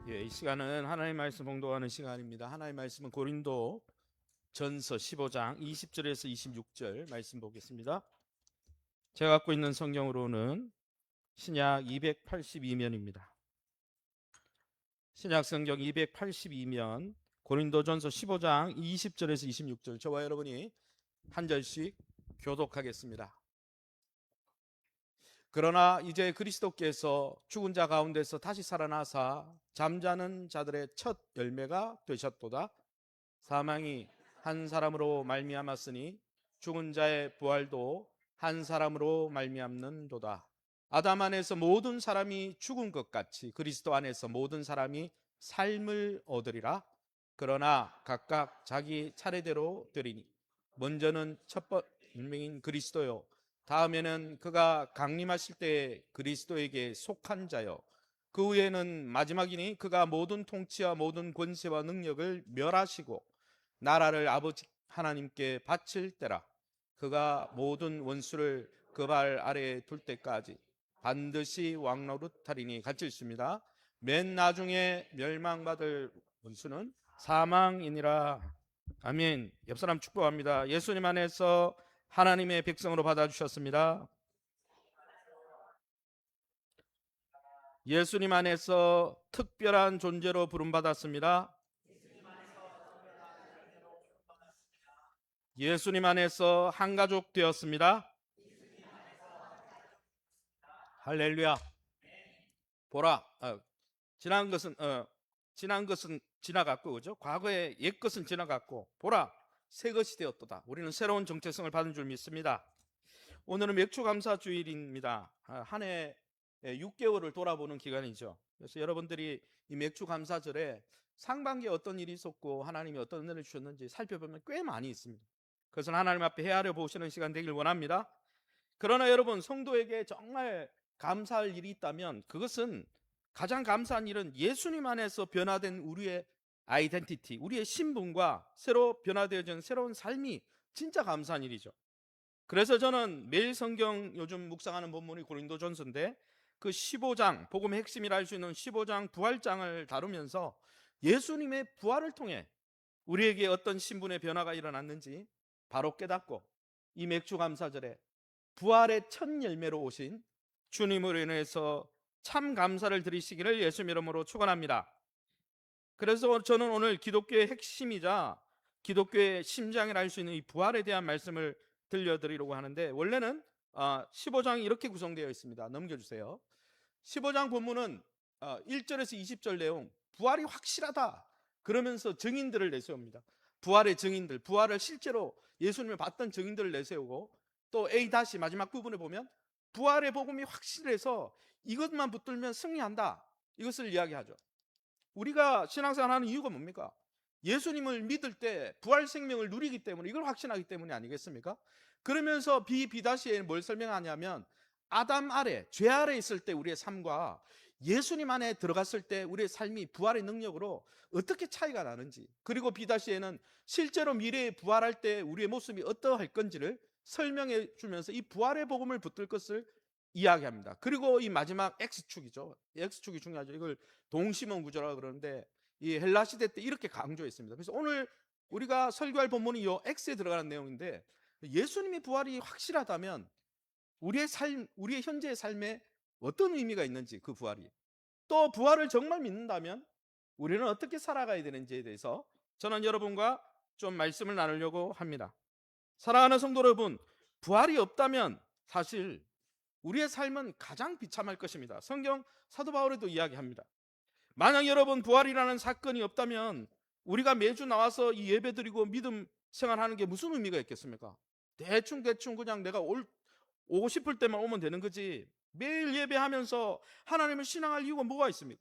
이 시간은 하나님의 말씀 봉독하는 시간입니다. 하나님의 말씀은 고린도 전서 15장 20절에서 26절 말씀 보겠습니다. 제가 갖고 있는 성경으로는 신약 282면입니다. 신약 성경 282면 고린도전서 15장 20절에서 26절, 저와 여러분이 한 절씩 교독하겠습니다. 그러나 이제 그리스도께서 죽은 자 가운데서 다시 살아나사 잠자는 자들의 첫 열매가 되셨도다. 사망이 한 사람으로 말미암았으니 죽은 자의 부활도 한 사람으로 말미암는도다. 아담 안에서 모든 사람이 죽은 것 같이 그리스도 안에서 모든 사람이 삶을 얻으리라. 그러나 각각 자기 차례대로 되리니 먼저는 첫 번명인 그리스도요, 다음에는 그가 강림하실 때 그리스도에게 속한 자요, 그 후에는 마지막이니 그가 모든 통치와 모든 권세와 능력을 멸하시고 나라를 아버지 하나님께 바칠 때라. 그가 모든 원수를 그 발 아래에 둘 때까지 반드시 왕노릇하리니. 같이 읽습니다. 맨 나중에 멸망받을 원수는 사망이니라. 아멘. 옆 사람 축복합니다. 예수님 안에서 하나님의 백성으로 받아주셨습니다. 예수님 안에서 특별한 존재로 부름받았습니다. 예수님 안에서 한 가족 되었습니다. 할렐루야. 보라, 지난 것은 지나갔고, 그죠? 과거의 옛 것은 지나갔고, 보라, 새 것이 되었도다. 우리는 새로운 정체성을 받은 줄 믿습니다. 오늘은 맥주감사 주일입니다. 한 해 6개월을 돌아보는 기간이죠. 그래서 여러분들이 이 맥주감사절에 상반기에 어떤 일이 있었고 하나님이 어떤 은혜를 주셨는지 살펴보면 꽤 많이 있습니다. 그것은 하나님 앞에 헤아려 보시는 시간 되길 원합니다. 그러나 여러분, 성도에게 정말 감사할 일이 있다면 그것은, 가장 감사한 일은 예수님 안에서 변화된 우리의 아이덴티티, 우리의 신분과 새로 변화되어진 새로운 삶이 진짜 감사한 일이죠. 그래서 저는 매일 성경, 요즘 묵상하는 본문이 고린도전서인데 그 15장, 복음의 핵심이라 할 수 있는 15장 부활장을 다루면서 예수님의 부활을 통해 우리에게 어떤 신분의 변화가 일어났는지 바로 깨닫고, 이 맥주 감사절에 부활의 첫 열매로 오신 주님으로 인해서 참 감사를 드리시기를 예수님 이름으로 축원합니다. 그래서 저는 오늘 기독교의 핵심이자 기독교의 심장이라 할 수 있는 이 부활에 대한 말씀을 들려드리려고 하는데, 원래는 15장이 이렇게 구성되어 있습니다. 넘겨주세요. 15장 본문은 1절에서 20절 내용, 부활이 확실하다 그러면서 증인들을 내세웁니다. 부활의 증인들, 부활을 실제로 예수님을 봤던 증인들을 내세우고, 또 A 다시 마지막 부분에 보면 부활의 복음이 확실해서 이것만 붙들면 승리한다, 이것을 이야기하죠. 우리가 신앙생활 하는 이유가 뭡니까? 예수님을 믿을 때 부활 생명을 누리기 때문에, 이걸 확신하기 때문이 아니겠습니까? 그러면서 B-에 뭘 설명하냐면, 아담 아래, 죄 아래 있을 때 우리의 삶과 예수님 안에 들어갔을 때 우리의 삶이 부활의 능력으로 어떻게 차이가 나는지, 그리고 B-에는 실제로 미래에 부활할 때 우리의 모습이 어떠할 건지를 설명해 주면서 이 부활의 복음을 붙들 것을 이야기합니다. 그리고 이 마지막 X축이죠. X축이 중요하죠. 이걸 동심원 구조라고 그러는데, 이 헬라 시대 때 이렇게 강조했습니다. 그래서 오늘 우리가 설교할 본문이 이 X에 들어가는 내용인데, 예수님의 부활이 확실하다면 우리의 삶, 우리의 현재의 삶에 어떤 의미가 있는지, 그 부활이, 또 부활을 정말 믿는다면 우리는 어떻게 살아가야 되는지에 대해서 저는 여러분과 좀 말씀을 나누려고 합니다. 사랑하는 성도 여러분, 부활이 없다면 사실 우리의 삶은 가장 비참할 것입니다. 성경 사도 바울에도 이야기합니다. 만약 여러분 부활이라는 사건이 없다면 우리가 매주 나와서 이 예배드리고 믿음 생활하는 게 무슨 의미가 있겠습니까? 대충 그냥 내가 오고 싶을 때만 오면 되는 거지, 매일 예배하면서 하나님을 신앙할 이유가 뭐가 있습니까?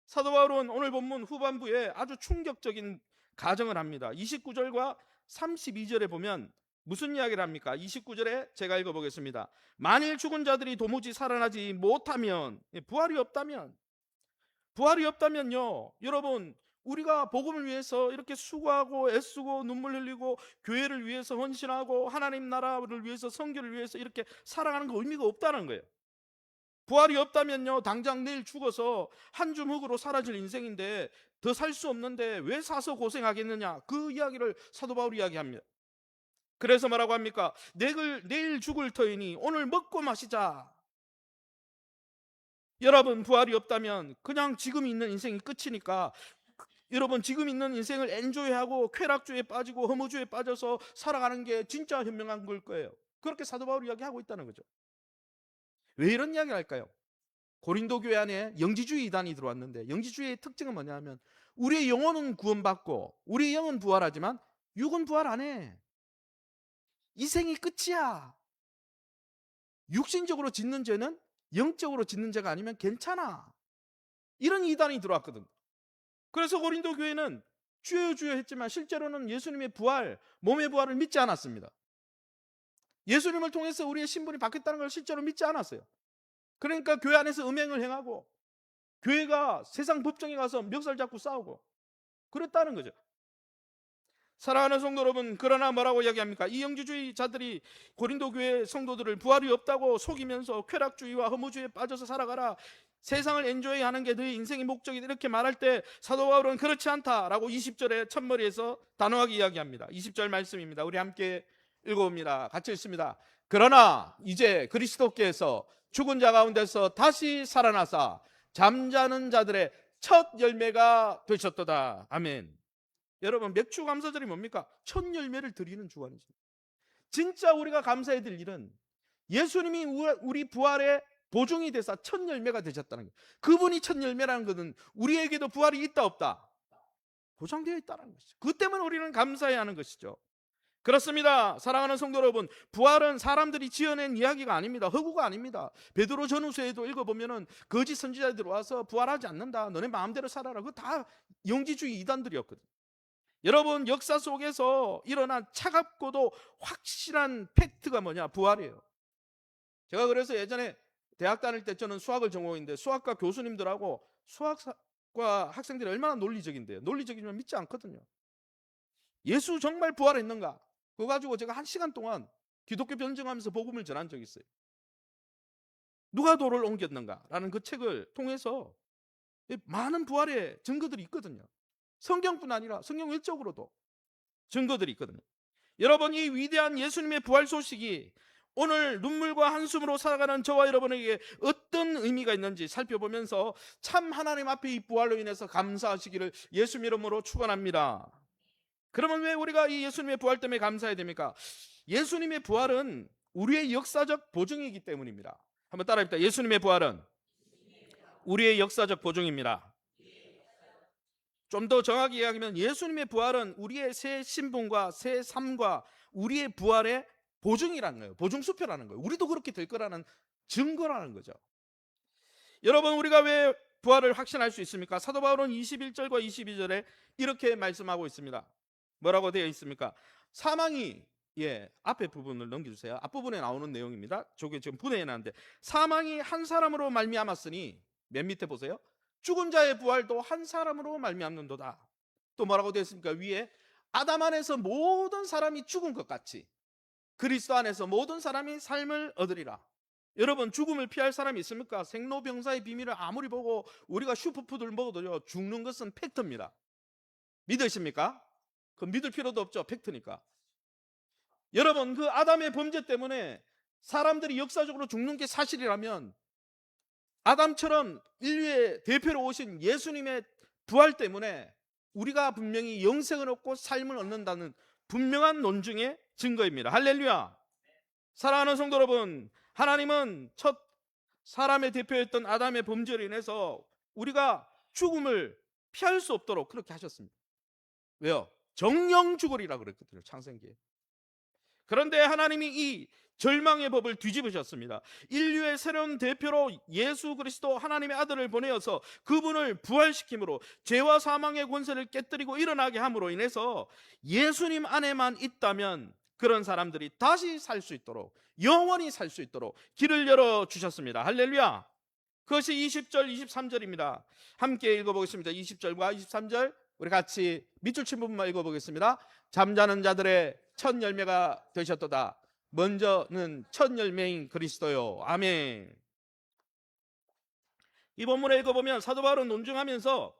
사도 바울은 오늘 본문 후반부에 아주 충격적인 가정을 합니다. 29절과 32절에 보면 무슨 이야기를 합니까? 29절에 제가 읽어보겠습니다. 만일 죽은 자들이 도무지 살아나지 못하면, 부활이 없다면요, 여러분, 우리가 복음을 위해서 이렇게 수고하고 애쓰고 눈물 흘리고 교회를 위해서 헌신하고 하나님 나라를 위해서, 선교를 위해서 이렇게 살아가는 거 의미가 없다는 거예요. 부활이 없다면요, 당장 내일 죽어서 한 줌 흙으로 사라질 인생인데 더 살 수 없는데 왜 사서 고생하겠느냐, 그 이야기를 사도 바울이 이야기합니다. 그래서 뭐라고 합니까? 내일 죽을 터이니 오늘 먹고 마시자. 여러분, 부활이 없다면 그냥 지금 있는 인생이 끝이니까 여러분, 지금 있는 인생을 엔조이하고 쾌락주의에 빠지고 허무주의에 빠져서 살아가는 게 진짜 현명한 걸 거예요. 그렇게 사도 바울이 이야기하고 있다는 거죠. 왜 이런 이야기를 할까요? 고린도 교회 안에 영지주의 이단이 들어왔는데, 영지주의의 특징은 뭐냐면 우리의 영혼은 구원받고 우리의 영은 부활하지만 육은 부활 안 해. 이 생이 끝이야. 육신적으로 짓는 죄는 영적으로 짓는 죄가 아니면 괜찮아. 이런 이단이 들어왔거든. 그래서 고린도 교회는 주여 주여 했지만 실제로는 예수님의 부활, 몸의 부활을 믿지 않았습니다. 예수님을 통해서 우리의 신분이 바뀌었다는 걸 실제로 믿지 않았어요. 그러니까 교회 안에서 음행을 행하고 교회가 세상 법정에 가서 멱살 잡고 싸우고 그랬다는 거죠. 사랑하는 성도 여러분, 그러나 뭐라고 이야기합니까? 이 영지주의자들이 고린도 교회 성도들을 부활이 없다고 속이면서 쾌락주의와 허무주의에 빠져서 살아가라, 세상을 엔조이하는 게 너희 인생의 목적이다, 이렇게 말할 때 사도 바울은 그렇지 않다라고 20절의 첫머리에서 단호하게 이야기합니다. 20절 말씀입니다. 우리 함께 읽어봅니다. 같이 읽습니다. 그러나 이제 그리스도께서 죽은 자 가운데서 다시 살아나사 잠자는 자들의 첫 열매가 되셨도다. 아멘. 여러분, 맥주 감사절이 뭡니까? 첫 열매를 드리는 주간이죠. 진짜 우리가 감사해야 될 일은 예수님이 우리 부활의 보증이 되사 첫 열매가 되셨다는 거예요. 그분이 첫 열매라는 것은 우리에게도 부활이 있다 없다? 보장되어 있다는 것이죠. 그 때문에 우리는 감사해야 하는 것이죠. 그렇습니다. 사랑하는 성도 여러분, 부활은 사람들이 지어낸 이야기가 아닙니다. 허구가 아닙니다. 베드로 전후서에도 읽어보면 거짓 선지자들이 와서 부활하지 않는다, 너네 마음대로 살아라, 그거 다 영지주의 이단들이었거든요. 여러분, 역사 속에서 일어난 차갑고도 확실한 팩트가 뭐냐? 부활이에요. 제가 그래서 예전에 대학 다닐 때 저는 수학을 전공했는데 수학과 교수님들하고 수학과 학생들이 얼마나 논리적인데요. 논리적이지만 믿지 않거든요. 예수 정말 부활했는가? 그거 가지고 제가 1시간 동안 기독교 변증하면서 복음을 전한 적이 있어요. 누가 돌을 옮겼는가? 라는 그 책을 통해서 많은 부활의 증거들이 있거든요. 성경뿐 아니라 성경 외적으로도 증거들이 있거든요. 여러분, 이 위대한 예수님의 부활 소식이 오늘 눈물과 한숨으로 살아가는 저와 여러분에게 어떤 의미가 있는지 살펴보면서 참 하나님 앞에 이 부활로 인해서 감사하시기를 예수님 이름으로 축원합니다. 그러면 왜 우리가 이 예수님의 부활 때문에 감사해야 됩니까? 예수님의 부활은 우리의 역사적 보증이기 때문입니다. 한번 따라합니다. 예수님의 부활은 우리의 역사적 보증입니다. 좀 더 정확히 이야기하면 예수님의 부활은 우리의 새 신분과 새 삶과 우리의 부활의 보증이라는 거예요. 보증수표라는 거예요. 우리도 그렇게 될 거라는 증거라는 거죠. 여러분, 우리가 왜 부활을 확신할 수 있습니까? 사도 바울은 21절과 22절에 이렇게 말씀하고 있습니다. 뭐라고 되어 있습니까? 사망이, 앞에 부분을 넘겨주세요. 앞부분에 나오는 내용입니다. 저게 지금 분해해 놨는데, 사망이 한 사람으로 말미암았으니, 맨 밑에 보세요. 죽은 자의 부활도 한 사람으로 말미암는도다. 또 뭐라고 되어 있습니까? 위에 아담 안에서 모든 사람이 죽은 것 같이 그리스도 안에서 모든 사람이 삶을 얻으리라. 여러분, 죽음을 피할 사람이 있습니까? 생로병사의 비밀을 아무리 보고 우리가 슈퍼푸드를 먹어도요, 죽는 것은 팩트입니다. 믿으십니까? 그 믿을 필요도 없죠. 팩트니까. 여러분, 그 아담의 범죄 때문에 사람들이 역사적으로 죽는 게 사실이라면 아담처럼 인류의 대표로 오신 예수님의 부활 때문에 우리가 분명히 영생을 얻고 삶을 얻는다는 분명한 논증의 증거입니다. 할렐루야. 사랑하는 성도 여러분, 하나님은 첫 사람의 대표였던 아담의 범죄로 인해서 우리가 죽음을 피할 수 없도록 그렇게 하셨습니다. 왜요? 정령 죽으리라 그랬거든요, 창세기에. 그런데 하나님이 이 절망의 법을 뒤집으셨습니다. 인류의 새로운 대표로 예수 그리스도 하나님의 아들을 보내어서 그분을 부활시킴으로 죄와 사망의 권세를 깨뜨리고 일어나게 함으로 인해서 예수님 안에만 있다면 그런 사람들이 다시 살 수 있도록, 영원히 살 수 있도록 길을 열어주셨습니다. 할렐루야. 그것이 20절 23절입니다 함께 읽어보겠습니다. 20절과 23절 우리 같이 밑줄 친 부분만 읽어보겠습니다. 잠자는 자들의 첫 열매가 되셨도다. 먼저는 첫 열매인 그리스도요. 아멘. 이 본문에 읽어보면 사도 바울은 논증하면서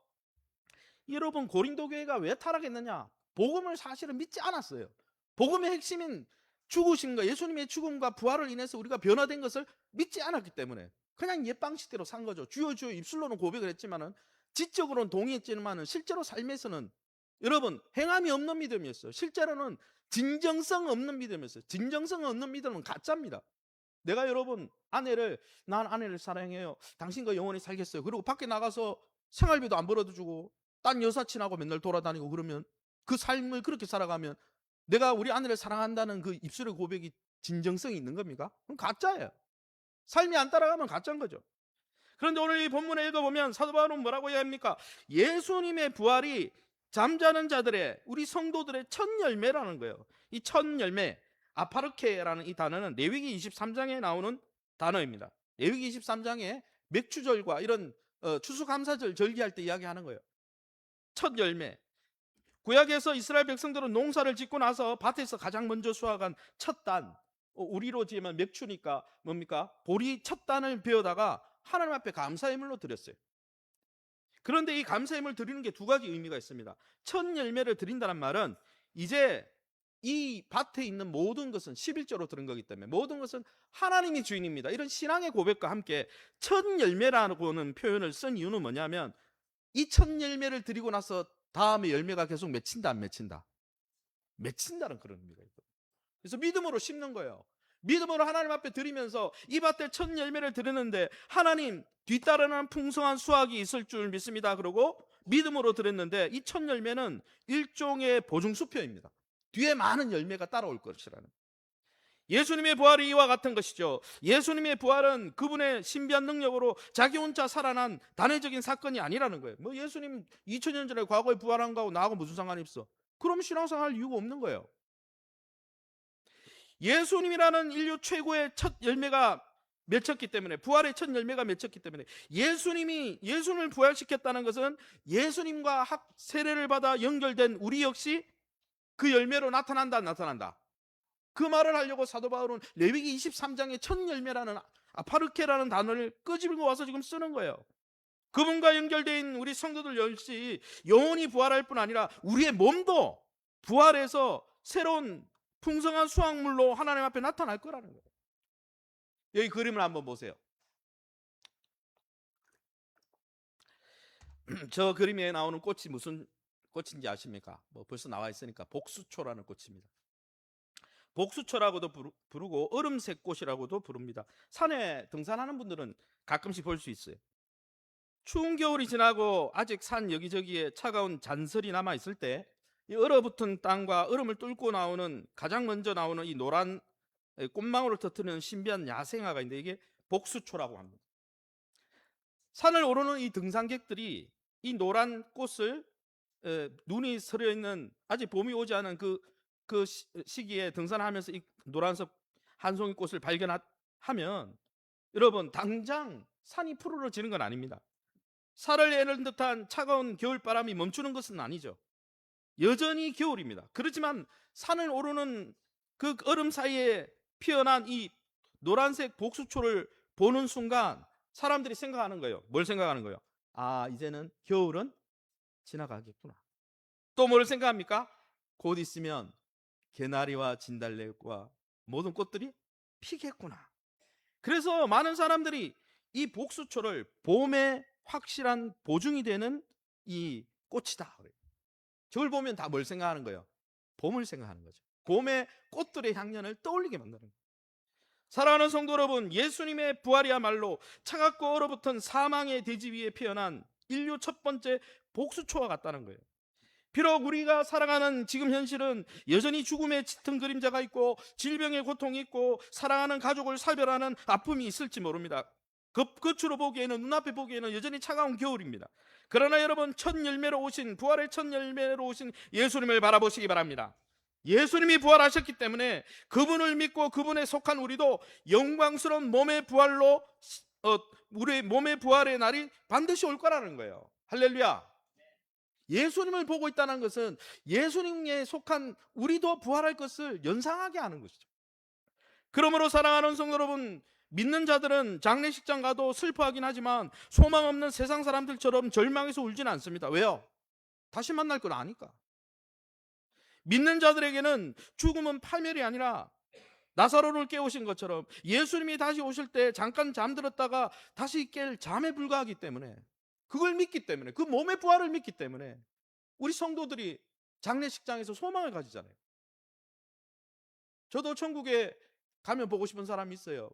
여러분 고린도 교회가 왜 타락했느냐? 복음을 사실은 믿지 않았어요. 복음의 핵심인 죽으심과 예수님의 죽음과 부활을 인해서 우리가 변화된 것을 믿지 않았기 때문에 그냥 옛 방식대로 산 거죠. 주여 주여 입술로는 고백을 했지만은 지적으로는 동의했지만은 실제로 삶에서는 여러분 행함이 없는 믿음이었어요. 실제로는 진정성 없는 믿음이었어요. 진정성 없는 믿음은 가짜입니다. 내가 여러분 난 아내를 사랑해요. 당신과 영원히 살겠어요. 그리고 밖에 나가서 생활비도 안 벌어주고 딴 여사친하고 맨날 돌아다니고 그러면 그 삶을 그렇게 살아가면 내가 우리 아내를 사랑한다는 그 입술의 고백이 진정성이 있는 겁니까? 그럼 가짜예요. 삶이 안 따라가면 가짜인 거죠. 그런데 오늘 이 본문에 읽어보면 사도 바울은 뭐라고 이야기합니까? 예수님의 부활이 잠자는 자들의 우리 성도들의 첫 열매라는 거예요. 이 첫 열매 아파르케라는 이 단어는 레위기 23장에 나오는 단어입니다. 레위기 23장에 맥추절과 이런 추수감사절 절기할 때 이야기하는 거예요. 첫 열매. 구약에서 이스라엘 백성들은 농사를 짓고 나서 밭에서 가장 먼저 수확한 첫 단, 우리로 지으면 맥추니까 뭡니까? 보리 첫 단을 베어다가 하나님 앞에 감사의 물로 드렸어요. 그런데 이 감사의 물 드리는 게 두 가지 의미가 있습니다. 첫 열매를 드린다는 말은 이제 이 밭에 있는 모든 것은 11조로 들은 거기 때문에 모든 것은 하나님이 주인입니다. 이런 신앙의 고백과 함께 첫 열매라는 표현을 쓴 이유는 뭐냐면 이 첫 열매를 드리고 나서 다음에 열매가 계속 맺힌다 안 맺힌다? 맺힌다는 그런 의미가 있거든요. 그래서 믿음으로 심는 거예요. 믿음으로 하나님 앞에 드리면서 이 밭에 첫 열매를 드리는데 하나님 뒤따르는 풍성한 수확이 있을 줄 믿습니다. 그러고 믿음으로 드렸는데 이 첫 열매는 일종의 보증수표입니다. 뒤에 많은 열매가 따라올 것이라는. 예수님의 부활이 이와 같은 것이죠. 예수님의 부활은 그분의 신비한 능력으로 자기 혼자 살아난 단회적인 사건이 아니라는 거예요. 뭐 예수님 2000년 전에 과거에 부활한 거하고 나하고 무슨 상관이 있어? 그럼 신앙생활 할 이유가 없는 거예요. 예수님이라는 인류 최고의 첫 열매가 맺혔기 때문에 부활의 첫 열매가 맺혔기 때문에 예수님을 부활시켰다는 것은 예수님과 세례를 받아 연결된 우리 역시 그 열매로 나타난다 안 나타난다. 그 말을 하려고 사도 바울은 레위기 23장의 첫 열매라는 아파르케라는 단어를 끄집고 와서 지금 쓰는 거예요. 그분과 연결된 우리 성도들 역시 영혼이 부활할 뿐 아니라 우리의 몸도 부활해서 새로운 풍성한 수확물로 하나님 앞에 나타날 거라는 거예요. 여기 그림을 한번 보세요. 저 그림에 나오는 꽃이 무슨 꽃인지 아십니까? 뭐 벌써 나와 있으니까 복수초라는 꽃입니다. 복수초라고도 부르고 얼음색 꽃이라고도 부릅니다. 산에 등산하는 분들은 가끔씩 볼 수 있어요. 추운 겨울이 지나고 아직 산 여기저기에 차가운 잔설이 남아 있을 때 이 얼어붙은 땅과 얼음을 뚫고 나오는 가장 먼저 나오는 이 노란 꽃망울을 터뜨리는 신비한 야생화가 있는데 이게 복수초라고 합니다. 산을 오르는 이 등산객들이 이 노란 꽃을 눈이 서려 있는 아직 봄이 오지 않은 그 시기에 등산하면서 이 노란색 한 송이 꽃을 발견하면 여러분 당장 산이 푸르러지는 건 아닙니다. 살을 내는 듯한 차가운 겨울바람이 멈추는 것은 아니죠. 여전히 겨울입니다. 그렇지만 산을 오르는 그 얼음 사이에 피어난 이 노란색 복수초를 보는 순간 사람들이 생각하는 거예요. 뭘 생각하는 거예요? 아, 이제는 겨울은 지나가겠구나. 또 뭘 생각합니까? 곧 있으면 개나리와 진달래와 모든 꽃들이 피겠구나. 그래서 많은 사람들이 이 복수초를 봄의 확실한 보증이 되는 이 꽃이다. 저걸 보면 다 뭘 생각하는 거예요? 봄을 생각하는 거죠. 봄의 꽃들의 향연을 떠올리게 만드는 거예요. 사랑하는 성도 여러분, 예수님의 부활이야말로 차갑고 얼어붙은 사망의 대지 위에 피어난 인류 첫 번째 복수초와 같다는 거예요. 비록 우리가 살아가는 지금 현실은 여전히 죽음의 짙은 그림자가 있고 질병의 고통이 있고 사랑하는 가족을 살별하는 아픔이 있을지 모릅니다. 겉으로 보기에는 눈앞에 보기에는 여전히 차가운 겨울입니다. 그러나 여러분 부활의 첫 열매로 오신 예수님을 바라보시기 바랍니다. 예수님이 부활하셨기 때문에 그분을 믿고 그분에 속한 우리도 영광스러운 몸의 부활로 우리의 몸의 부활의 날이 반드시 올 거라는 거예요. 할렐루야. 예수님을 보고 있다는 것은 예수님에 속한 우리도 부활할 것을 연상하게 하는 것이죠. 그러므로 사랑하는 성도 여러분, 믿는 자들은 장례식장 가도 슬퍼하긴 하지만 소망 없는 세상 사람들처럼 절망해서 울지는 않습니다. 왜요? 다시 만날 걸 아니까. 믿는 자들에게는 죽음은 파멸이 아니라 나사로를 깨우신 것처럼 예수님이 다시 오실 때 잠깐 잠들었다가 다시 깰 잠에 불과하기 때문에, 그걸 믿기 때문에, 그 몸의 부활을 믿기 때문에 우리 성도들이 장례식장에서 소망을 가지잖아요. 저도 천국에 가면 보고 싶은 사람이 있어요.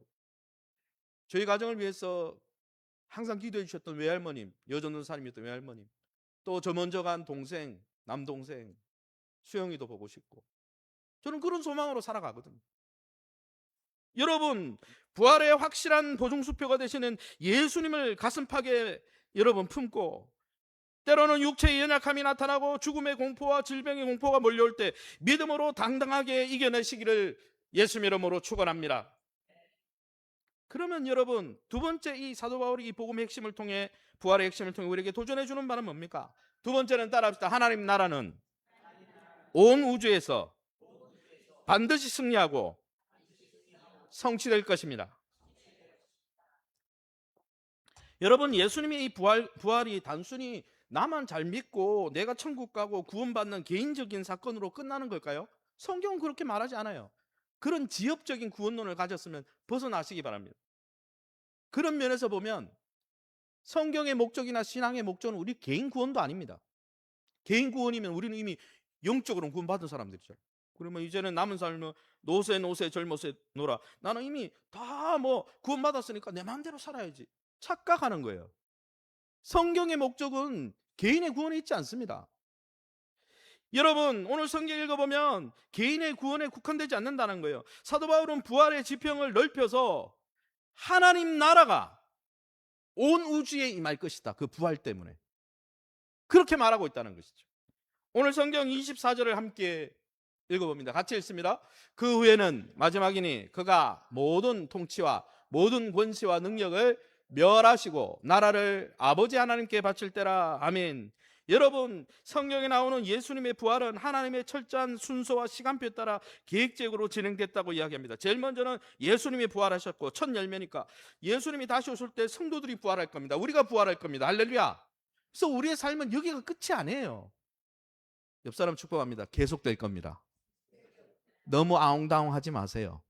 저희 가정을 위해서 항상 기도해 주셨던 외할머님, 여전도사님이었던 외할머님, 또 저 먼저 간 동생, 남동생 수영이도 보고 싶고, 저는 그런 소망으로 살아가거든요. 여러분, 부활의 확실한 보증수표가 되시는 예수님을 가슴팍에 여러분 품고, 때로는 육체의 연약함이 나타나고 죽음의 공포와 질병의 공포가 몰려올 때 믿음으로 당당하게 이겨내시기를 예수님 이름으로 축원합니다. 그러면 여러분, 두 번째 이 사도 바울이 이 복음의 핵심을 통해, 부활의 핵심을 통해 우리에게 도전해 주는 바는 뭡니까? 두 번째는 따라합시다. 하나님 나라는 온 우주에서 반드시 승리하고 성취될 것입니다. 여러분, 예수님의 이 부활이 단순히 나만 잘 믿고 내가 천국 가고 구원받는 개인적인 사건으로 끝나는 걸까요? 성경은 그렇게 말하지 않아요. 그런 지엽적인 구원론을 가졌으면 벗어나시기 바랍니다. 그런 면에서 보면 성경의 목적이나 신앙의 목적은 우리 개인 구원도 아닙니다. 개인 구원이면 우리는 이미 영적으로 구원받은 사람들이죠. 그러면 이제는 남은 삶은 노세 젊어세 놀아. 나는 이미 다 구원받았으니까 내 마음대로 살아야지. 착각하는 거예요. 성경의 목적은 개인의 구원에 있지 않습니다. 여러분, 오늘 성경 읽어보면 개인의 구원에 국한되지 않는다는 거예요. 사도 바울은 부활의 지평을 넓혀서 하나님 나라가 온 우주에 임할 것이다. 그 부활 때문에. 그렇게 말하고 있다는 것이죠. 오늘 성경 24절을 함께 읽어봅니다. 같이 읽습니다. 그 후에는 마지막이니 그가 모든 통치와 모든 권세와 능력을 멸하시고 나라를 아버지 하나님께 바칠 때라. 아멘. 여러분, 성경에 나오는 예수님의 부활은 하나님의 철저한 순서와 시간표에 따라 계획적으로 진행됐다고 이야기합니다. 제일 먼저는 예수님이 부활하셨고, 첫 열매니까 예수님이 다시 오실 때 성도들이 부활할 겁니다. 우리가 부활할 겁니다. 할렐루야. 그래서 우리의 삶은 여기가 끝이 아니에요. 옆 사람 축복합니다. 계속될 겁니다. 너무 아웅다웅하지 마세요.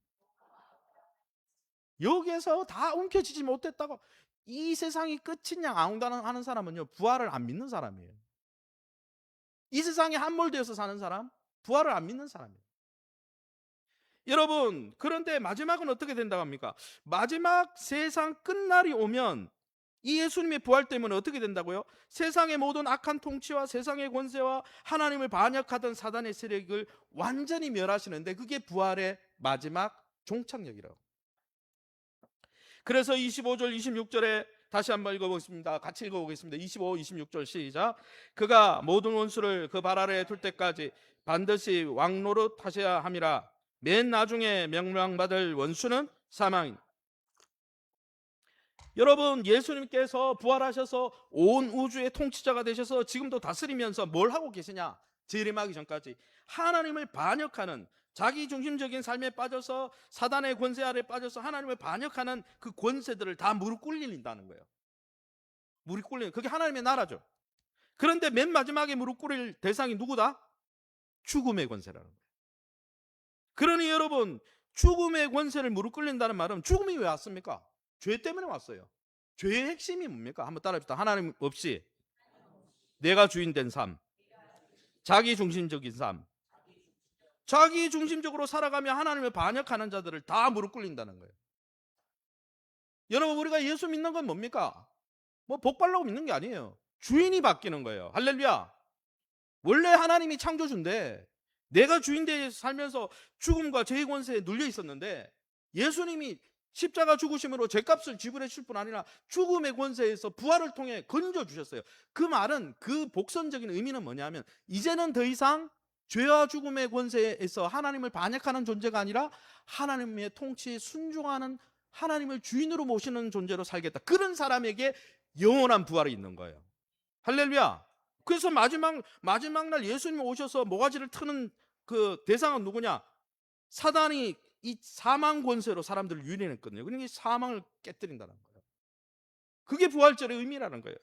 여기에서 다 움켜쥐지 못했다고 이 세상이 끝이냐 아웅다웅하는 사람은요, 부활을 안 믿는 사람이에요. 이 세상에 함몰되어서 사는 사람, 부활을 안 믿는 사람이에요. 여러분, 그런데 마지막은 어떻게 된다고 합니까? 마지막 세상 끝날이 오면 이 예수님의 부활 때문에 어떻게 된다고요? 세상의 모든 악한 통치와 세상의 권세와 하나님을 반역하던 사단의 세력을 완전히 멸하시는데, 그게 부활의 마지막 종착역이라고. 그래서 25절 26절에 다시 한번 읽어보겠습니다. 같이 읽어보겠습니다. 25, 26절 시작. 그가 모든 원수를 그 발 아래에 둘 때까지 반드시 왕노릇 하셔야 함이라. 맨 나중에 명망받을 원수는 사망인. 여러분, 예수님께서 부활하셔서 온 우주의 통치자가 되셔서 지금도 다스리면서 뭘 하고 계시냐? 재림하기 전까지 하나님을 반역하는, 자기 중심적인 삶에 빠져서 사단의 권세 아래 빠져서 하나님을 반역하는 그 권세들을 다 무릎 꿇린다는 거예요. 무릎 꿇리는, 그게 하나님의 나라죠. 그런데 맨 마지막에 무릎 꿇릴 대상이 누구다? 죽음의 권세라는 거예요. 그러니 여러분, 죽음의 권세를 무릎 꿇린다는 말은 죽음이 왜 왔습니까? 죄 때문에 왔어요. 죄의 핵심이 뭡니까? 한번 따라합시다. 하나님 없이 내가 주인 된 삶, 자기 중심적인 삶, 자기 중심적으로 살아가며 하나님을 반역하는 자들을 다 무릎 꿇린다는 거예요. 여러분, 우리가 예수 믿는 건 뭡니까? 복 받려고 믿는 게 아니에요. 주인이 바뀌는 거예요. 할렐루야. 원래 하나님이 창조주인데 내가 주인 되어 살면서 죽음과 죄의 권세에 눌려 있었는데, 예수님이 십자가 죽으심으로 죄값을 지불해 주실 뿐 아니라 죽음의 권세에서 부활을 통해 건져 주셨어요. 그 말은, 그 복선적인 의미는 뭐냐면, 이제는 더 이상 죄와 죽음의 권세에서 하나님을 반역하는 존재가 아니라 하나님의 통치에 순종하는, 하나님을 주인으로 모시는 존재로 살겠다. 그런 사람에게 영원한 부활이 있는 거예요. 할렐루야. 그래서 마지막 날 예수님이 오셔서 모가지를 트는 그 대상은 누구냐? 사단이 이 사망 권세로 사람들을 유인했거든요. 그러니까 이 사망을 깨뜨린다는 거예요. 그게 부활절의 의미라는 거예요.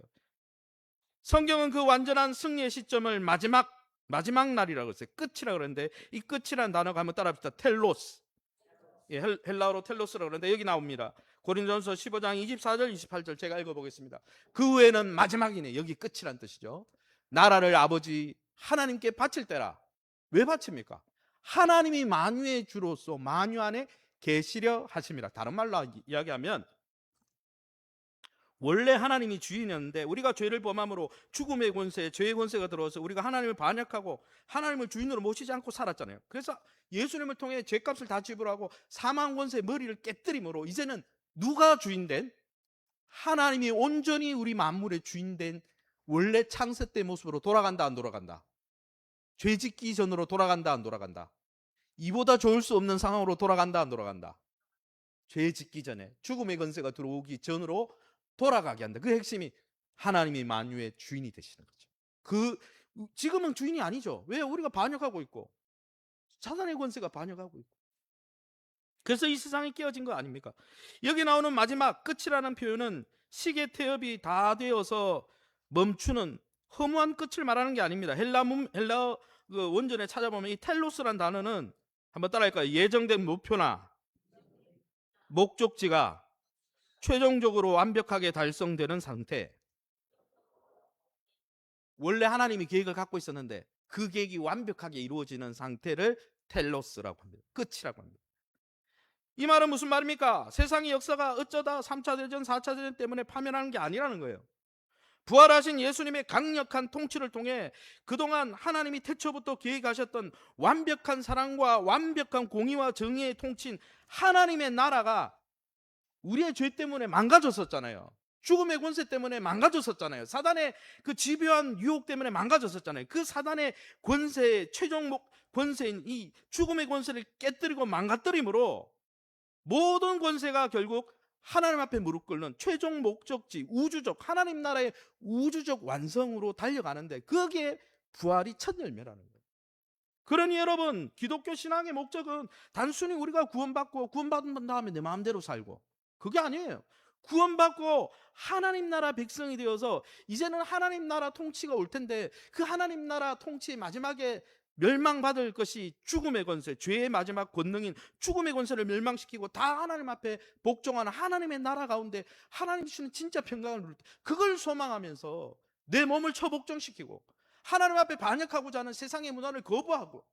성경은 그 완전한 승리의 시점을 마지막 날이라고 했어요. 끝이라고 그러는데, 이 끝이라는 단어가 한번 따라합시다. 텔로스. 예, 헬라어로 텔로스라고 그러는데 여기 나옵니다. 고린도전서 15장 24절 28절 제가 읽어보겠습니다. 그 후에는 마지막이네. 여기 끝이란 뜻이죠. 나라를 아버지 하나님께 바칠 때라. 왜 바칩니까? 하나님이 만유의 주로서 만유 안에 계시려 하심이라. 다른 말로 이야기하면 원래 하나님이 주인이었는데 우리가 죄를 범함으로 죽음의 권세, 죄의 권세가 들어와서 우리가 하나님을 반역하고 하나님을 주인으로 모시지 않고 살았잖아요. 그래서 예수님을 통해 죄값을 다 지불하고 사망 권세의 머리를 깨뜨림으로 이제는 누가 주인된? 하나님이 온전히 우리 만물의 주인된 원래 창세 때 모습으로 돌아간다, 안 돌아간다? 죄 짓기 전으로 돌아간다, 안 돌아간다? 이보다 좋을 수 없는 상황으로 돌아간다, 안 돌아간다? 죄 짓기 전에 죽음의 권세가 들어오기 전으로 돌아가게 한다. 그 핵심이 하나님이 만유의 주인이 되시는 거죠. 지금은 주인이 아니죠. 왜? 우리가 반역하고 있고 사단의 권세가 반역하고 있고. 그래서 이 세상이 깨어진 거 아닙니까? 여기 나오는 마지막 끝이라는 표현은 시계 태엽이 다 되어서 멈추는 허무한 끝을 말하는 게 아닙니다. 헬라 그 원전에 찾아보면 이 텔로스란 단어는 한번 따라할까요? 예정된 목표나 목적지가 최종적으로 완벽하게 달성되는 상태. 원래 하나님이 계획을 갖고 있었는데 그 계획이 완벽하게 이루어지는 상태를 텔로스라고 합니다. 끝이라고 합니다. 이 말은 무슨 말입니까? 세상의 역사가 어쩌다 3차 대전, 4차 대전 때문에 파멸하는 게 아니라는 거예요. 부활하신 예수님의 강력한 통치를 통해 그동안 하나님이 태초부터 계획하셨던 완벽한 사랑과 완벽한 공의와 정의의 통치인 하나님의 나라가 우리의 죄 때문에 망가졌었잖아요. 죽음의 권세 때문에 망가졌었잖아요. 사단의 그 집요한 유혹 때문에 망가졌었잖아요. 그 사단의 권세의 최종 권세인 이 죽음의 권세를 깨뜨리고 망가뜨림으로 모든 권세가 결국 하나님 앞에 무릎 꿇는 최종 목적지, 우주적 하나님 나라의 우주적 완성으로 달려가는데 그게 부활이 첫 열매라는 거예요. 그러니 여러분, 기독교 신앙의 목적은 단순히 우리가 구원받은 다음에 내 마음대로 살고, 그게 아니에요. 구원받고 하나님 나라 백성이 되어서 이제는 하나님 나라 통치가 올 텐데 그 하나님 나라 통치의 마지막에 멸망받을 것이 죽음의 권세, 죄의 마지막 권능인 죽음의 권세를 멸망시키고 다 하나님 앞에 복종하는 하나님의 나라 가운데 하나님 주시는 진짜 평강을 누릴 때 그걸 소망하면서 내 몸을 처복종시키고 하나님 앞에 반역하고자 하는 세상의 문화를 거부하고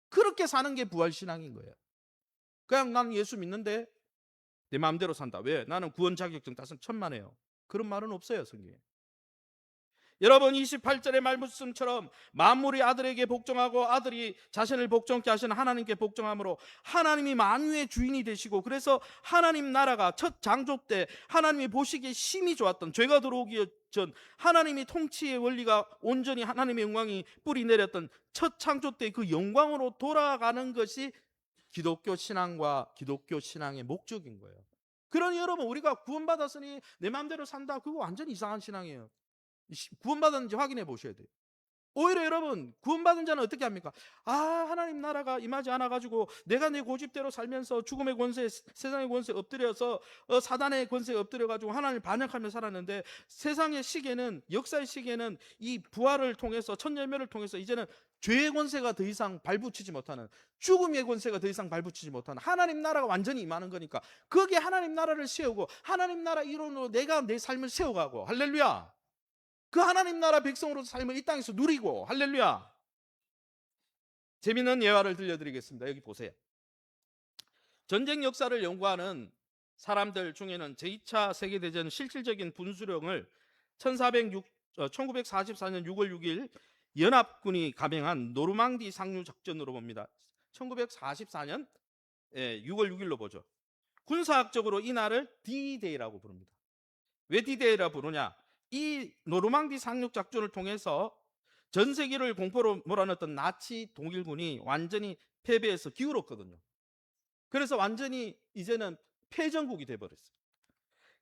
그렇게 사는 게 부활신앙인 거예요. 그냥 나는 예수 믿는데 내 마음대로 산다. 왜? 나는 구원 자격증 따서 천만에요. 그런 말은 없어요, 성경에. 여러분, 28절의 말씀처럼 만물이 아들에게 복종하고 아들이 자신을 복종케 하시는 하나님께 복종함으로 하나님이 만유의 주인이 되시고, 그래서 하나님 나라가 첫 창조 때 하나님이 보시기에 심히 좋았던, 죄가 들어오기 전 하나님이 통치의 원리가 온전히 하나님의 영광이 뿌리 내렸던 첫 창조 때 그 영광으로 돌아가는 것이 기독교 신앙과 기독교 신앙의 목적인 거예요. 그러니 여러분, 우리가 구원받았으니 내 마음대로 산다, 그거 완전 이상한 신앙이에요. 구원받았는지 확인해 보셔야 돼요. 오히려 여러분, 구원받은 자는 어떻게 합니까? 하나님 나라가 임하지 않아가지고 내가 내 고집대로 살면서 죽음의 권세, 세상의 권세에 엎드려서 사단의 권세에 엎드려가지고 하나님을 반역하며 살았는데, 세상의 시계는, 역사의 시계는 이 부활을 통해서, 첫 열매를 통해서 이제는 죄의 권세가 더 이상 발붙이지 못하는, 죽음의 권세가 더 이상 발붙이지 못하는 하나님 나라가 완전히 임하는 거니까 거기에 하나님 나라를 세우고 하나님 나라 이론으로 내가 내 삶을 세워가고, 할렐루야, 그 하나님 나라 백성으로서 삶을 이 땅에서 누리고, 할렐루야. 재미있는 예화를 들려드리겠습니다. 여기 보세요. 전쟁 역사를 연구하는 사람들 중에는 제2차 세계대전 실질적인 분수령을 1944년 6월 6일 연합군이 감행한 노르망디 상륙 작전으로 봅니다. 1944년 6월 6일로 보죠. 군사학적으로 이 날을 D-Day라고 부릅니다. 왜 D-Day라고 부르냐? 이 노르망디 상륙 작전을 통해서 전 세계를 공포로 몰아넣었던 나치 독일군이 완전히 패배해서 기울었거든요. 그래서 완전히 이제는 패전국이 돼버렸어요.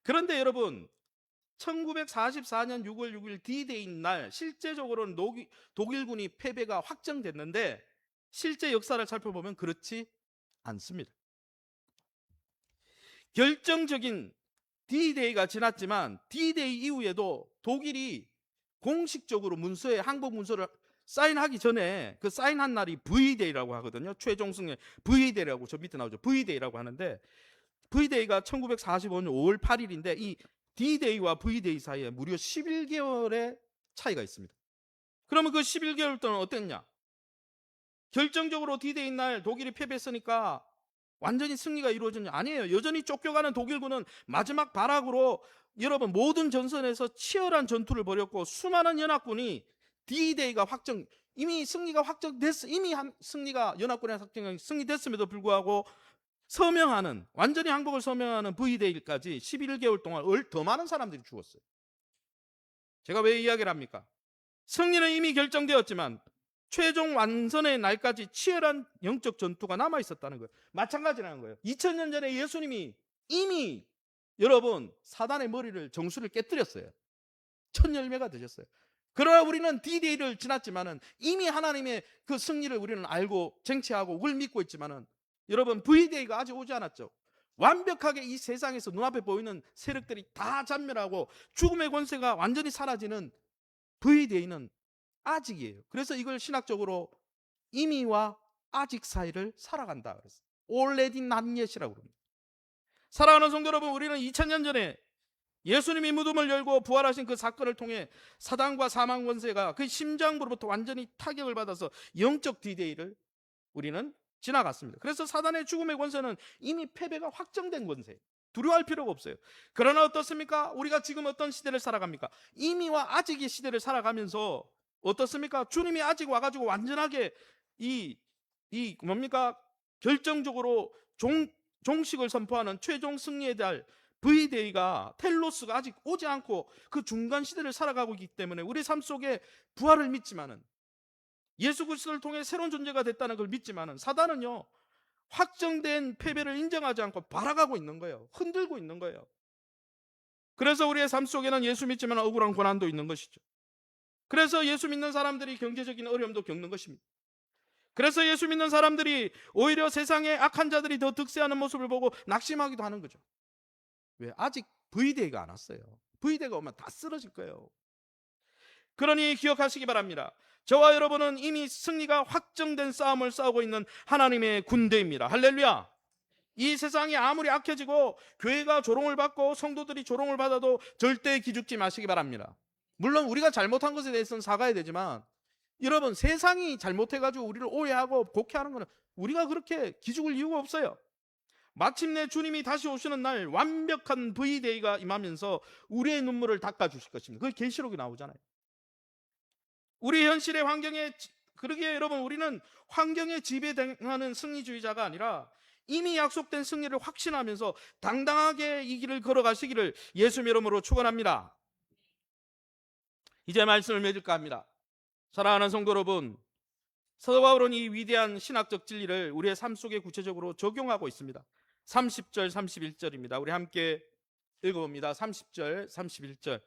그런데 여러분, 1944년 6월 6일 D-Day인 날 실제적으로는 독일군이 패배가 확정됐는데 실제 역사를 살펴보면 그렇지 않습니다. 결정적인 D-Day가 지났지만 D-Day 이후에도 독일이 공식적으로 문서에 항복 문서를 사인하기 전에 그 사인한 날이 V-Day라고 하거든요. 최종 승리 V-Day라고 저 밑에 나오죠. V-Day라고 하는데 V-Day가 1945년 5월 8일인데 이 D-Day와 V-Day 사이에 무려 11개월의 차이가 있습니다. 그러면 그 11개월 동안 어땠냐? 결정적으로 D-Day 날 독일이 패배했으니까 완전히 승리가 이루어졌냐? 아니에요. 여전히 쫓겨가는 독일군은 마지막 발악으로 여러분 모든 전선에서 치열한 전투를 벌였고 수많은 연합군이 D-Day가 이미 승리가 확정됐어. 이미 승리가 연합군의 승리됐음에도 불구하고 서명하는 완전히 항복을 서명하는 V-Day까지 11개월 동안 더 많은 사람들이 죽었어요. 제가 왜 이야기를 합니까? 승리는 이미 결정되었지만 최종 완선의 날까지 치열한 영적 전투가 남아 있었다는 거예요. 마찬가지라는 거예요. 2000년 전에 예수님이 이미 여러분 사단의 머리를 정수를 깨뜨렸어요. 첫 열매가 되셨어요. 그러나 우리는 D-Day를 지났지만은 이미 하나님의 그 승리를 우리는 알고 쟁취하고 그걸 믿고 있지만은 여러분 V-Day가 아직 오지 않았죠. 완벽하게 이 세상에서 눈앞에 보이는 세력들이 다 잔멸하고 죽음의 권세가 완전히 사라지는 V-Day는 아직이에요. 그래서 이걸 신학적으로 이미와 아직 사이를 살아간다 그랬어요. already not yet이라고 그럽니다. 사랑하는 성도 여러분, 우리는 2000년 전에 예수님이 무덤을 열고 부활하신 그 사건을 통해 사단과 사망 권세가 그 심장부로부터 완전히 타격을 받아서 영적 D-Day를 우리는 지나갔습니다. 그래서 사단의 죽음의 권세는 이미 패배가 확정된 권세. 두려워할 필요가 없어요. 그러나 어떻습니까? 우리가 지금 어떤 시대를 살아갑니까? 이미와 아직의 시대를 살아가면서 어떻습니까? 주님이 아직 와가지고 완전하게 뭡니까? 결정적으로 종식을 선포하는 최종 승리에 대한 V-Day가 텔로스가 아직 오지 않고 그 중간 시대를 살아가고 있기 때문에 우리 삶 속에 부활을 믿지만은 예수 그리스도를 통해 새로운 존재가 됐다는 걸 믿지만은 사단은요 확정된 패배를 인정하지 않고 발악하고 있는 거예요. 흔들고 있는 거예요. 그래서 우리의 삶 속에는 예수 믿지만 억울한 고난도 있는 것이죠. 그래서 예수 믿는 사람들이 경제적인 어려움도 겪는 것입니다. 그래서 예수 믿는 사람들이 오히려 세상의 악한 자들이 더 득세하는 모습을 보고 낙심하기도 하는 거죠. 왜? 아직 V-Day가 안 왔어요. V-Day가 오면 다 쓰러질 거예요. 그러니 기억하시기 바랍니다. 저와 여러분은 이미 승리가 확정된 싸움을 싸우고 있는 하나님의 군대입니다. 할렐루야. 이 세상이 아무리 악해지고 교회가 조롱을 받고 성도들이 조롱을 받아도 절대 기죽지 마시기 바랍니다. 물론 우리가 잘못한 것에 대해서는 사과해야 되지만 여러분 세상이 잘못해가지고 우리를 오해하고 곡해하는 것은 우리가 그렇게 기죽을 이유가 없어요. 마침내 주님이 다시 오시는 날 완벽한 V-Day가 임하면서 우리의 눈물을 닦아주실 것입니다. 그게 계시록에 나오잖아요. 우리 현실의 환경에 그러기에 여러분 우리는 환경에 지배당하는 승리주의자가 아니라 이미 약속된 승리를 확신하면서 당당하게 이 길을 걸어가시기를 예수님 이름으로 축원합니다. 이제 말씀을 맺을까 합니다. 사랑하는 성도 여러분, 사도 바울은 이 위대한 신학적 진리를 우리의 삶 속에 구체적으로 적용하고 있습니다. 30절 31절입니다. 우리 함께 읽어봅니다. 30절 31절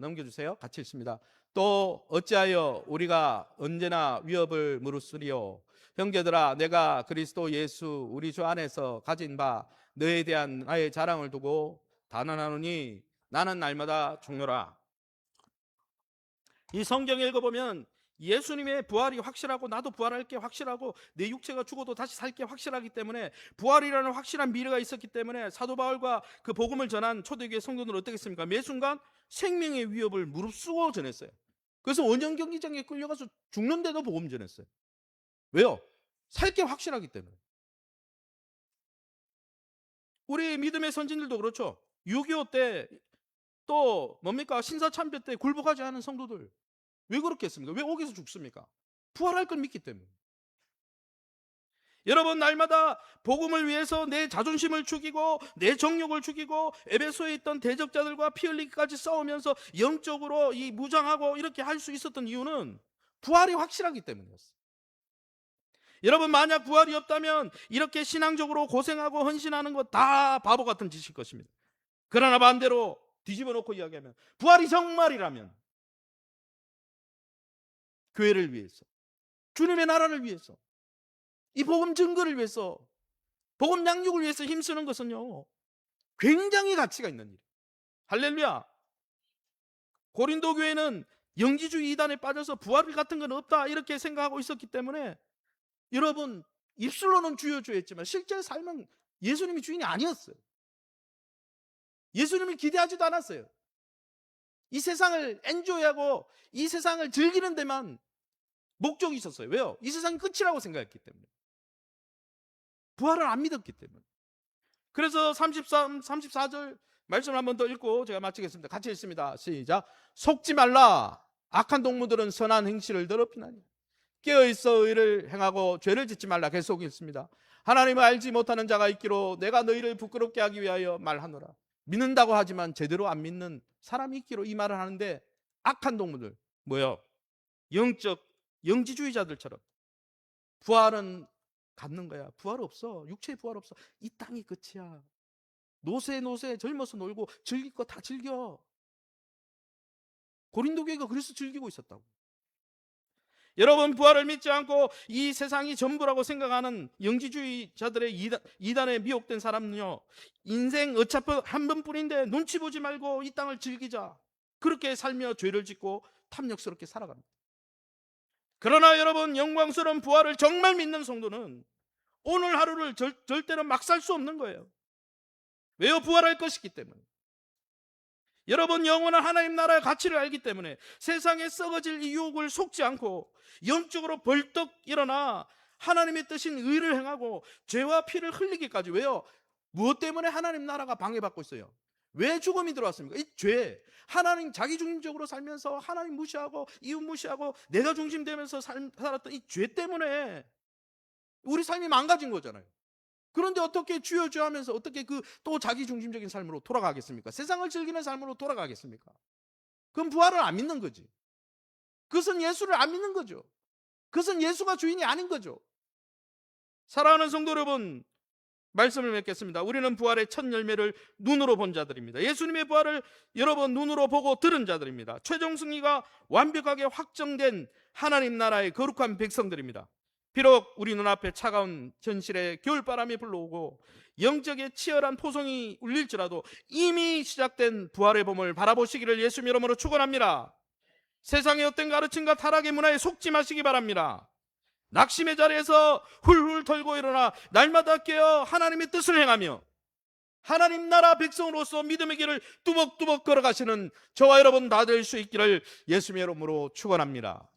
넘겨주세요. 같이 읽습니다. 또 어찌하여 우리가 언제나 위협을 무릅쓰리요. 형제들아, 내가 그리스도 예수 우리 주 안에서 가진 바 너에 대한 나의 자랑을 두고 단언하노니 나는 날마다 죽노라. 이 성경 읽어보면 예수님의 부활이 확실하고 나도 부활할 게 확실하고 내 육체가 죽어도 다시 살 게 확실하기 때문에 부활이라는 확실한 미래가 있었기 때문에 사도 바울과 그 복음을 전한 초대교회 성도들은 어떻게 했습니까? 매 순간 생명의 위협을 무릅쓰고 전했어요. 그래서 원형 경기장에 끌려가서 죽는데도 복음 전했어요. 왜요? 살 게 확실하기 때문에. 우리 믿음의 선진들도 그렇죠. 6.25 때 또 뭡니까? 신사참배 때 굴복하지 않은 성도들 왜 그렇게 했습니까? 왜 옥에서 죽습니까? 부활할 걸 믿기 때문에. 여러분 날마다 복음을 위해서 내 자존심을 죽이고 내 정욕을 죽이고 에베소에 있던 대적자들과 피 흘리기까지 싸우면서 영적으로 이 무장하고 이렇게 할 수 있었던 이유는 부활이 확실하기 때문이었어요. 여러분 만약 부활이 없다면 이렇게 신앙적으로 고생하고 헌신하는 거 다 바보 같은 짓일 것입니다. 그러나 반대로 뒤집어 놓고 이야기하면 부활이 정말이라면 교회를 위해서 주님의 나라를 위해서 이 복음 증거를 위해서 복음 양육을 위해서 힘쓰는 것은요, 굉장히 가치가 있는 일이에요. 할렐루야. 고린도 교회는 영지주의 이단에 빠져서 부활 같은 건 없다 이렇게 생각하고 있었기 때문에 여러분, 입술로는 주여 주여 했지만 실제 삶은 예수님이 주인이 아니었어요. 예수님이 기대하지도 않았어요. 이 세상을 엔조이하고 이 세상을 즐기는 데만 목적이 있었어요. 왜요? 이 세상이 끝이라고 생각했기 때문에. 부활을 안 믿었기 때문에. 그래서 34절 말씀을 한 번 더 읽고 제가 마치겠습니다. 같이 읽습니다. 시작. 속지 말라. 악한 동무들은 선한 행실을 더럽히나니 깨어있어 의를 행하고 죄를 짓지 말라. 계속 읽습니다. 하나님을 알지 못하는 자가 있기로 내가 너희를 부끄럽게 하기 위하여 말하노라. 믿는다고 하지만 제대로 안 믿는 사람이 있기로 이 말을 하는데, 악한 동무들 뭐요? 영지주의자들처럼 부활은 갖는 거야. 부활 없어. 육체의 부활 없어. 이 땅이 끝이야. 노세 젊어서 놀고 즐길 거 다 즐겨. 고린도 교회가 그래서 즐기고 있었다고. 여러분, 부활을 믿지 않고 이 세상이 전부라고 생각하는 영지주의자들의 이단에 미혹된 사람은요, 인생 어차피 한 번뿐인데 눈치 보지 말고 이 땅을 즐기자, 그렇게 살며 죄를 짓고 탐욕스럽게 살아갑니다. 그러나 여러분, 영광스러운 부활을 정말 믿는 성도는 오늘 하루를 절대로 막 살 수 없는 거예요. 왜요? 부활할 것이기 때문에. 여러분, 영원한 하나님 나라의 가치를 알기 때문에 세상에 썩어질 이 유혹을 속지 않고 영적으로 벌떡 일어나 하나님의 뜻인 의를 행하고 죄와 피를 흘리기까지. 왜요? 무엇 때문에 하나님 나라가 방해받고 있어요? 왜 죽음이 들어왔습니까? 이 죄. 하나님 자기중심적으로 살면서 하나님 무시하고 이웃 무시하고 내가 중심되면서 살았던 이 죄 때문에 우리 삶이 망가진 거잖아요. 그런데 어떻게 주여 주여 하면서 어떻게 또 자기중심적인 삶으로 돌아가겠습니까? 세상을 즐기는 삶으로 돌아가겠습니까? 그럼 부활을 안 믿는 거지. 그것은 예수를 안 믿는 거죠. 그것은 예수가 주인이 아닌 거죠. 사랑하는 성도 여러분, 말씀을 맺겠습니다. 우리는 부활의 첫 열매를 눈으로 본 자들입니다. 예수님의 부활을 여러분 눈으로 보고 들은 자들입니다. 최종 승리가 완벽하게 확정된 하나님 나라의 거룩한 백성들입니다. 비록 우리 눈앞에 차가운 현실의 겨울바람이 불러오고 영적의 치열한 포성이 울릴지라도 이미 시작된 부활의 봄을 바라보시기를 예수님 이름으로 축원합니다. 세상의 어떤 가르침과 타락의 문화에 속지 마시기 바랍니다. 낙심의 자리에서 훌훌 털고 일어나 날마다 깨어 하나님의 뜻을 행하며 하나님 나라 백성으로서 믿음의 길을 뚜벅뚜벅 걸어가시는 저와 여러분 다 될 수 있기를 예수님의 이름으로 축원합니다.